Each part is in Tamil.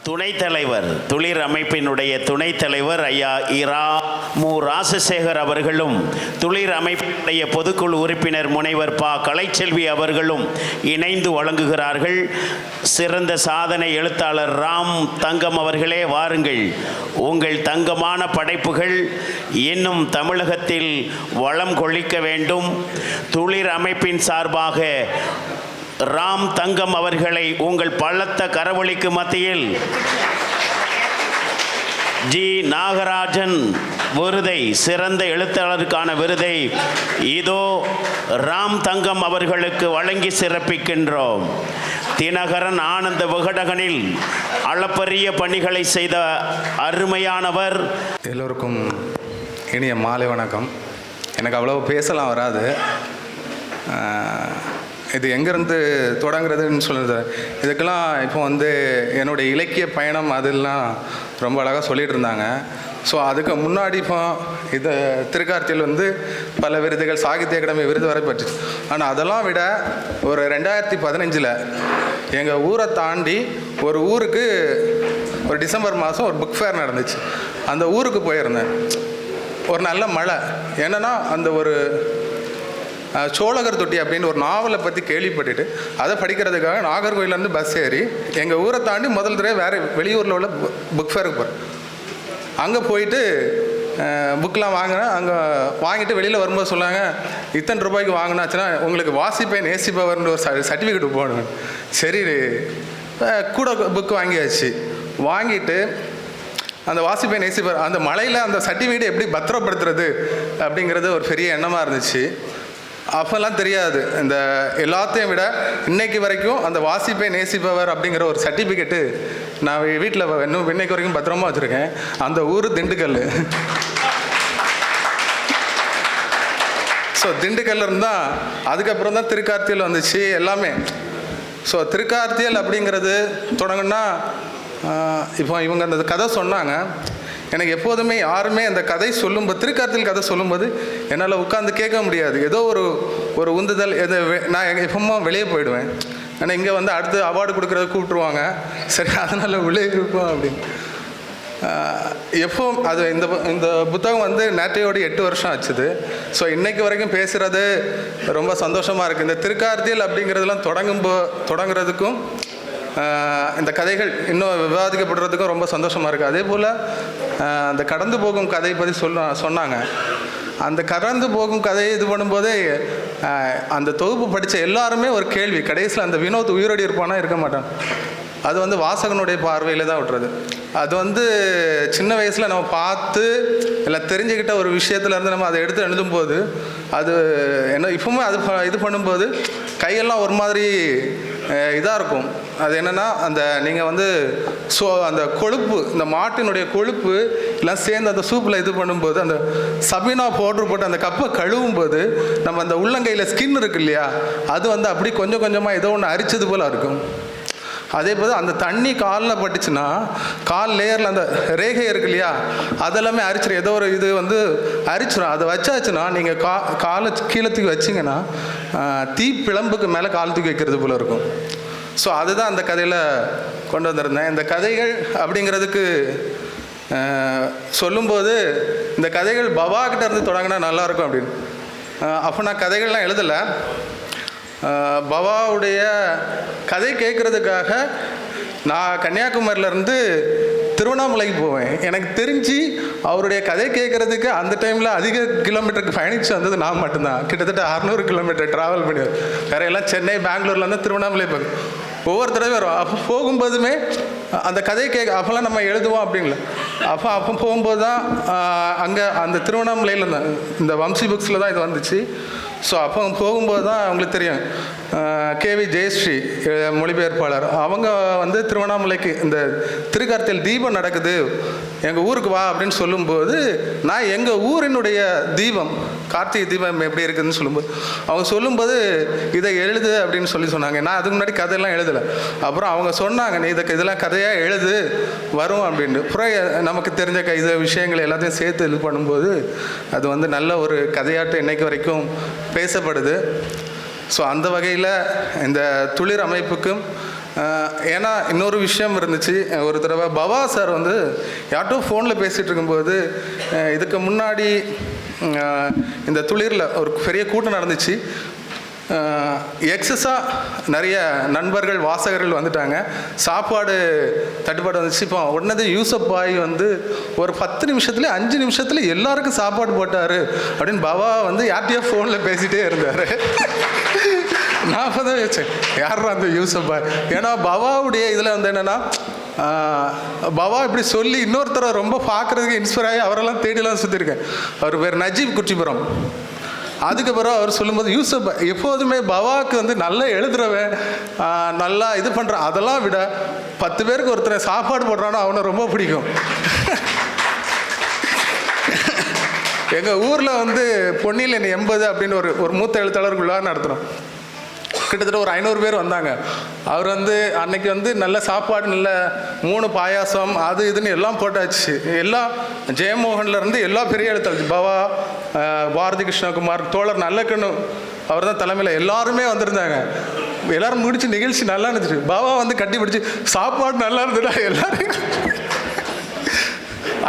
துணைத் தலைவர், துளிர் அமைப்பினுடைய துணைத் தலைவர் ஐயா இரா மு ராசசேகர் அவர்களும், துளிர் அமைப்பினுடைய பொதுக்குழு உறுப்பினர் முனைவர் பா கலைச்செல்வி அவர்களும் இணைந்து வழங்குகிறார்கள். சிறந்த சாதனை எழுத்தாளர் ராம் தங்கம் அவர்களே, வாருங்கள். உங்கள் தங்கமான படைப்புகள் இன்னும் தமிழகத்தில் வளம் கொழிக்க வேண்டும். துளிர் அமைப்பின் சார்பாக ராம் தங்கம் அவர்களை உங்கள் பலத்த கரவொலிக்கு மத்தியில் ஜி நாகராஜன் விருதை, சிறந்த எழுத்தாளருக்கான விருதை இதோ ராம் தங்கம் அவர்களுக்கு வழங்கி சிறப்பிக்கின்றோம். தினகரன் ஆனந்த விகடகனில் அளப்பரிய பணிகளை செய்த அருமையானவர். எல்லோருக்கும் இனிய மாலை வணக்கம். எனக்கு அவ்வளோ பேசலாம் வராது. இது எங்கேருந்து தொடங்குறதுன்னு சொல்லுறது, இதுக்கெல்லாம் இப்போ வந்து என்னுடைய இலக்கிய பயணம் அதெல்லாம் ரொம்ப அழகாக சொல்லிகிட்டு இருந்தாங்க. ஸோ அதுக்கு முன்னாடி இப்போ இது திருக்கார்த்தியில் வந்து பல விருதுகள், சாகித்ய அகாடமி விருது வரை பெற்றுச்சு. ஆனால் அதெல்லாம் விட ஒரு 2015 எங்கள் ஊரை தாண்டி ஒரு ஊருக்கு ஒரு டிசம்பர் மாதம் ஒரு புக் ஃபேர் நடந்துச்சு. அந்த ஊருக்கு போயிருந்தேன். ஒரு நல்ல மழை. என்னென்னா அந்த ஒரு சோழகர் தொட்டி அப்படின்னு ஒரு நாவலை பற்றி கேள்விப்பட்டுட்டு அதை படிக்கிறதுக்காக நாகர்கோயிலேருந்து பஸ் ஏறி எங்கள் ஊரை தாண்டி முதல் தடவை வேறு வெளியூரில் உள்ள புக் ஃபேருக்கு போகிறேன். அங்கே போயிட்டு புக்கெலாம் வாங்கினேன். அங்கே வாங்கிட்டு வெளியில் வரும்போது சொன்னாங்க, இத்தனை ரூபாய்க்கு வாங்கினாச்சுன்னா உங்களுக்கு வாசிப்பேன் நேசிப்பவர்னு ஒரு சர்டிஃபிகேட் போகணும். சரி, கூட புக்கு வாங்கியாச்சு. வாங்கிட்டு அந்த வாசிப்பை நேசிப்பவர் அந்த மலையில் அந்த சர்டிஃபிகேட் எப்படி பத்திரப்படுத்துறது அப்படிங்கிறது ஒரு பெரிய எண்ணமாக இருந்துச்சு. அப்போல்லாம் தெரியாது. இந்த எல்லாத்தையும் விட இன்னைக்கு வரைக்கும் அந்த வாசிப்பை நேசிப்பவர் அப்படிங்கிற ஒரு சர்டிஃபிகேட்டு நான் வீட்டில் இன்னும் இன்னைக்கு வரைக்கும் பத்திரமா வச்சுருக்கேன். அந்த ஊர் திண்டுக்கல். ஸோ திண்டுக்கல்ல இருந்தால் அதுக்கப்புறம் தான் திருக்கார்த்தியல் வந்துச்சு எல்லாமே. ஸோ திருக்கார்த்தியல் அப்படிங்கிறது தொடங்குன்னா இப்போ இவங்க அந்த கதை சொன்னாங்க. எனக்கு எப்போதுமே யாருமே அந்த கதை சொல்லும்போது, திருக்கார்த்தியல் கதை சொல்லும்போது என்னால் உட்காந்து கேட்க முடியாது. ஏதோ ஒரு உந்துதல். நான் எப்பவும் வெளியே போயிடுவேன். ஏன்னா இங்கே வந்து அடுத்து அவார்டு கொடுக்குறத கூப்பிட்ருவாங்க. சரி, அதனால் வெளியே இருப்போம் அப்படின்னு. எப்போ அது இந்த புத்தகம் வந்து நேற்றையோடு 8 வருஷம் ஆச்சுது. ஸோ இன்றைக்கு வரைக்கும் பேசுகிறது ரொம்ப சந்தோஷமாக இருக்குது. இந்த திருக்கார்த்தியல் அப்படிங்கிறதெல்லாம் தொடங்குறதுக்கும் இந்த கதைகள் இன்னும் விவாதிக்கப்படுறதுக்கும் ரொம்ப சந்தோஷமாக இருக்குது. அதே போல் அந்த கடந்து போகும் கதையை பற்றி சொன்னாங்க. அந்த கடந்து போகும் கதையை இது பண்ணும்போதே அந்த தொகுப்பு படித்த எல்லாருமே ஒரு கேள்வி. கடைசியில் அந்த வினோத் உயிரோடு இருப்பானா இருக்க மாட்டான். அது வந்து வாசகனுடைய பார்வையில் தான் விட்டுறது. அது வந்து சின்ன வயசில் நம்ம பார்த்து இல்லை தெரிஞ்சுக்கிட்ட ஒரு விஷயத்துலேருந்து நம்ம அதை எடுத்து எழுதும்போது அது என்ன இப்போவுமே அது இது பண்ணும்போது கையெல்லாம் ஒரு மாதிரி இதாக இருக்கும். அது என்னென்னா அந்த நீங்கள் வந்து அந்த கொழுப்பு, இந்த மாட்டினுடைய கொழுப்பு எல்லாம் சேர்ந்து அந்த சூப்பில் இது பண்ணும்போது அந்த சபீனா பவுட்ரு போட்டு அந்த கப்பை கழுவும் போது நம்ம அந்த உள்ளங்கையில் ஸ்கின் இருக்கு இல்லையா, அது வந்து அப்படி கொஞ்சம் கொஞ்சமாக ஏதோ ஒன்று அரிச்சது போல் இருக்கும். அதே போல் அந்த தண்ணி காலில் பட்டுச்சுன்னா கால் லேயரில் அந்த ரேகை இருக்கு இல்லையா, அதெல்லாமே அரிச்சிடும். ஏதோ ஒரு இது வந்து அரிச்சிடும். அதை வச்சாச்சுன்னா நீங்கள் காலை கீழே தூக்கி வச்சிங்கன்னா தீ பிளம்புக்கு மேலே கால் தூக்கி வைக்கிறது போல் இருக்கும். ஸோ அதுதான் அந்த கதையில் கொண்டு வந்திருந்தேன். இந்த கதைகள் அப்படிங்கிறதுக்கு சொல்லும்போது இந்த கதைகள் பவாக்கிட்ட இருந்து தொடங்கினா நல்லாயிருக்கும் அப்படின்னு. அப்போ நான் கதைகள்லாம் எழுதலை. பவாவுடைய கதை கேட்குறதுக்காக நான் கன்னியாகுமரியிலேருந்து திருவண்ணாமலைக்கு போவேன். எனக்கு தெரிஞ்சு அவருடைய கதை கேட்குறதுக்கு அந்த டைமில் அதிக கிலோமீட்டருக்கு பயணித்து வந்தது நான் மட்டும்தான். கிட்டத்தட்ட 600 கிலோமீட்டர் ட்ராவல் பண்ணி, வேறு எல்லாம் சென்னை, பெங்களூர்லேருந்து திருவண்ணாமலை போகும். ஒவ்வொரு தடவை வரும். அப்போ போகும்போதுமே அந்த கதை அப்போல்லாம் நம்ம எழுதுவோம் அப்படிங்களா. அப்போ போகும்போது தான் அங்கே அந்த திருவண்ணாமலையில் இந்த வம்சி புக்ஸில் தான் இது வந்துச்சு. ஸோ அப்போ போகும்போது தான் அவங்களுக்கு தெரியும். கேவி ஜெயஸ்ரீ மொழிபெயர்ப்பாளர் அவங்க வந்து திருவண்ணாமலைக்கு இந்த திருக்கார்த்தியல் தீபம் நடக்குது, எங்கள் ஊருக்கு வா அப்படின்னு சொல்லும்போது நான் எங்கள் ஊரினுடைய தீபம், கார்த்திகை தீபம் எப்படி இருக்குதுன்னு சொல்லும்போது அவங்க சொல்லும்போது இதை எழுது அப்படின்னு சொன்னாங்க. நான் அதுக்கு முன்னாடி கதையெல்லாம் எழுதலை. அப்புறம் அவங்க சொன்னாங்க, நீ இதெல்லாம் கதையாக எழுது வரும் அப்படின்ட்டு. அப்புறம் நமக்கு தெரிஞ்ச இது விஷயங்கள் எல்லாத்தையும் சேர்த்து இது பண்ணும்போது அது வந்து நல்ல ஒரு கதையாட்டம் இன்னைக்கு வரைக்கும் பேசப்படுது. ஸோ அந்த வகையில் இந்த துளிர் அமைப்புக்கும் ஏன்னா இன்னொரு விஷயம் இருந்துச்சு. ஒரு தடவை பவா சார் வந்து யார்ட்டோ ஃபோனில் பேசிகிட்டு இருக்கும்போது, இதுக்கு முன்னாடி இந்த துளிரில் ஒரு பெரிய கூட்டம் நடந்துச்சு. எக்ஸஸாக நிறைய நண்பர்கள் வாசகர்கள் வந்துட்டாங்க. சாப்பாடு தட்டுப்பாடு வந்துச்சு. இப்போ உடனே யூசப் பாய் வந்து ஒரு 10 நிமிஷத்துல 5 நிமிஷத்தில் எல்லாருக்கும் சாப்பாடு போட்டார் அப்படின்னு பவா வந்து யார்ட்டையோ ஃபோனில் பேசிகிட்டே இருந்தார். நான் அப்போ தான் யோசிச்சேன், யாரா அந்த யூசப் பாய்? ஏன்னா பவாவுடைய இதில் வந்து என்னென்னா, பவா இப்படி சொல்லி இன்னொருத்தரை ரொம்ப பார்க்குறதுக்கு இன்ஸ்பயர் ஆகி அவரெல்லாம் தேடிலாம் சுற்றிருக்கேன். அவர் பேர் நஜீப் குட்டிபுரம். அதுக்கப்புறம் அவர் சொல்லும்போது, யூசப் எப்போதுமே பவாவுக்கு வந்து நல்லா எழுதுறவன், நல்லா இது பண்ணுறான், அதெல்லாம் விட 10 பேருக்கு ஒருத்தரை சாப்பாடு போடுறானோ அவனை ரொம்ப பிடிக்கும். எங்கள் ஊரில் வந்து பொன்னியில் 80 அப்படின்னு ஒரு மூத்த எழுத்தாளருக்குள்ளா நடத்துகிறோம். கிட்டத்தட்ட ஒரு 500 பேர் வந்தாங்க. அவர் வந்து அன்னைக்கு வந்து நல்ல சாப்பாடு, நல்ல 3 பாயாசம், அது இதுன்னு எல்லாம் போட்டாச்சு. எல்லாம் ஜெயமோகன்லேருந்து எல்லா பெரிய எழுத்தாளர், பவா, பாரதி கிருஷ்ணகுமார், தோழர் நல்லக்கண்ணு, அவர் தான் தலைமையில் எல்லாருமே வந்திருந்தாங்க. எல்லோரும் முடிச்சு நிகழ்ச்சி நல்லா இருந்துச்சு. பவா வந்து கட்டி பிடிச்சி சாப்பாடு நல்லா இருந்துடா எல்லாரும்.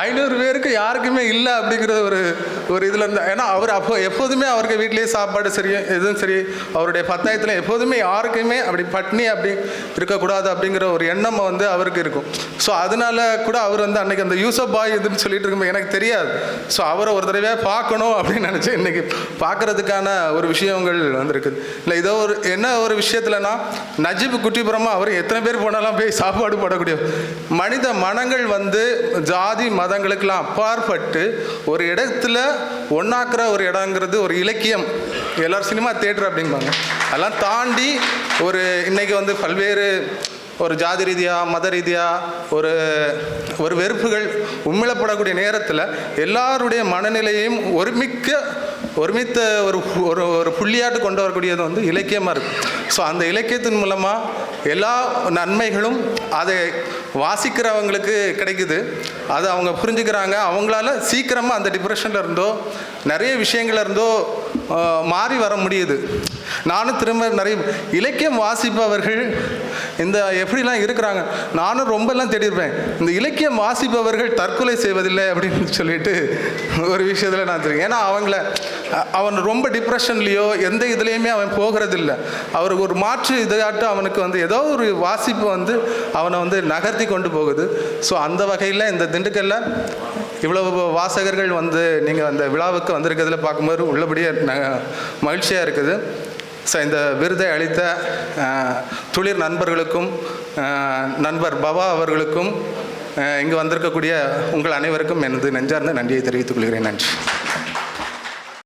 500 பேருக்கு யாருக்குமே இல்லை அப்படிங்கிற ஒரு இதில் இருந்தால். ஏன்னா அவர் அப்போ எப்போதுமே அவருக்கு வீட்டிலேயே சாப்பாடு சரி, எதுவும் சரி, அவருடைய பத்தாயத்தில் எப்போதுமே யாருக்குமே அப்படி பட்னி அப்படி இருக்கக்கூடாது அப்படிங்கிற ஒரு எண்ணம் வந்து அவருக்கு இருக்கும். ஸோ அதனால கூட அவர் வந்து அன்றைக்கி அந்த யூசப் பாய் இதுன்னு சொல்லிட்டு இருக்கும்போது எனக்கு தெரியாது. ஸோ அவரை ஒரு தடவை பார்க்கணும் அப்படின்னு நினச்சேன். இன்றைக்கி பார்க்குறதுக்கான ஒரு விஷயங்கள் வந்துருக்குது. இல்லை இதோ ஒரு விஷயத்துலனா, நஜீப் குட்டிபுரமா அவர் எத்தனை பேர் போனாலும் போய் சாப்பாடு போடக்கூடிய மனித மனங்கள் வந்து ஜாதி மதங்களுக்கெல்லாம் அப்பாற்பட்டு ஒரு இடத்துல ஒன்றாக்குற ஒரு இடங்கிறது ஒரு இலக்கியம். எல்லோரும் சினிமா தியேட்டர் அப்படிம்பாங்க. அதெல்லாம் தாண்டி ஒரு இன்னைக்கு வந்து பல்வேறு ஒரு ஜாதி ரீதியாக, மத ரீதியாக ஒரு வெறுப்புகள் உண்மையிலப்படக்கூடிய நேரத்தில் எல்லாருடைய மனநிலையையும் ஒருமித்த ஒரு புள்ளியாட்டு கொண்டு வரக்கூடியது வந்து இலக்கியமாக இருக்குது. ஸோ அந்த இலக்கியத்தின் மூலமாக எல்லா நன்மைகளும் அதை வாசிக்கிறவங்களுக்கு கிடைக்குது. அதை அவங்க புரிஞ்சுக்கிறாங்க. அவங்களால சீக்கிரமாக அந்த டிப்ரெஷனில் இருந்தோ நிறைய விஷயங்கள்ல இருந்தோ மாறி வர முடியுது. நானும் திரும்ப நிறைய இலக்கியம் வாசிப்பவர்கள் இந்த எப்படிலாம் இருக்கிறாங்க, நானும் ரொம்பலாம் தேடியிருப்பேன். இந்த இலக்கியம் வாசிப்பவர்கள் தற்கொலை செய்வதில்லை அப்படின்னு சொல்லிட்டு ஒரு விஷயத்தில் நான் தெரியும். ஏன்னா அவன் ரொம்ப டிப்ரெஷன்லேயோ எந்த இதுலேயுமே அவன் போகிறதில்லை. அவருக்கு ஒரு மாற்று இதாட்டும் அவனுக்கு வந்து ஏதோ ஒரு வாசிப்பு வந்து அவனை வந்து நகர்த்தி கொண்டு போகுது. ஸோ அந்த வகையில் இந்த திண்டுக்கல்ல இவ்வளவு வாசகர்கள் வந்து நீங்கள் அந்த விழாவுக்கு வந்திருக்கிறதுல பார்க்கும்போது உள்ளபடியே மகிழ்ச்சியாக இருக்குது. ஸோ இந்த விருதை அளித்த துளிர் நண்பர்களுக்கும் நண்பர் பவா அவர்களுக்கும் இங்கு வந்திருக்கக்கூடிய உங்கள் அனைவருக்கும் எனது நெஞ்சார்ந்த நன்றியை தெரிவித்துக் கொள்கிறேன். நன்றி.